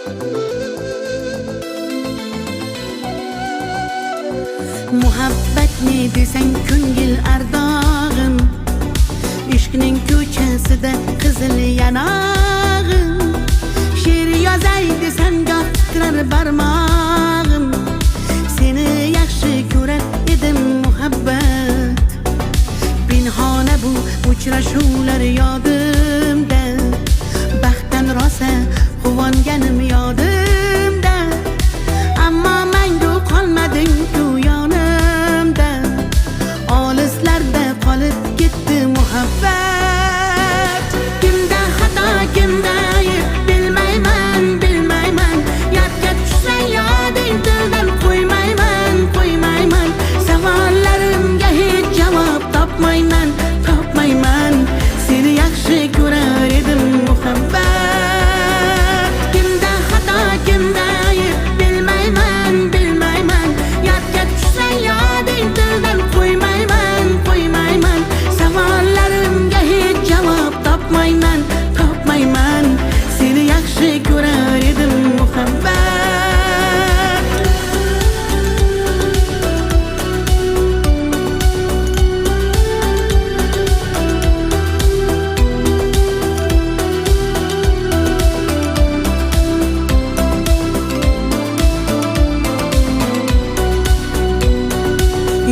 Muhabbet ne desen ko'ngil ardog'im, ishqning ko'chasida qizil yanog'im. She'r yozay desam goh titrar barmog'im, seni yaxshi ko'rar edim muhabbat. Pinhona bu uchrashuvlar yodimda, baxtdan rosa quvonganim yodimda. Ammo mangu qolmading-ku yonimda, olislarda qolib ketdi muhabbat. Kimda xato, kimda ayb bilmayman, bilmayman. Yodga tushsa yoding tildan qo'ymayman, qo'ymayman. Savollarimga hech javob topmayman, topmayman. Seni yaxshi ko'rar edim muhabbat. Kimda xato, kimda ayb bilmayman, bilmayman. Yodga tushsa yoding tildan qo'ymayman, qo'ymayman. Savollarimga hech javob topmayman, topmayman. Seni yaxshi ko'rar edim muhabbat.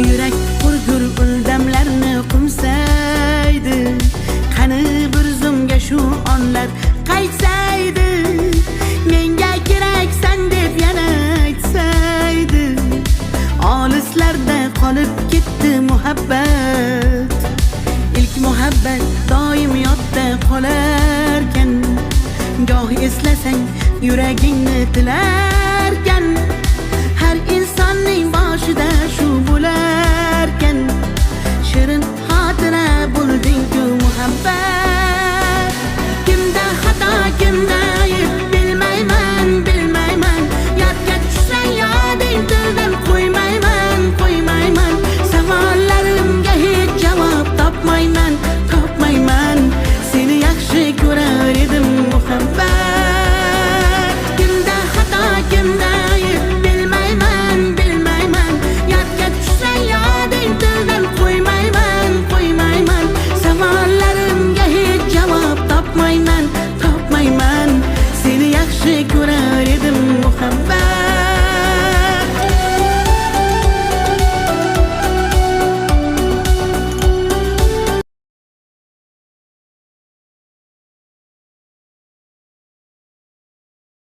Yurak hurgur uldamlarni qumsaydi, qani bir zumga shu onlar qaytsaydi. Menga keraksan deb yana aytsaydi, olislarda qolib ketdi muhabbat. İlk muhabbat doim yodda qolarkan, goh eslasang yuragingni tilarkan. Har insonning boshida shu bo'larkan, shirin xotira bo'lding-ku muhabbat. Kimda xato, kimda ayb bilmayman, bilmayman. Yodga tushsa yoding tildan qo'ymayman, qo'ymayman. Savollarimga hech javob topmayman, topmayman. Seni yaxshi ko'rar edim muhabbat. Kimda xato, kimda ayb bilmayman, bilmayman. Yodga tushsa yoding tildan qo'ymayman, qo'ymayman. Savollarimga hech javob topmayman, topmayman. Seni yaxshi ko'rar edim muhabbat.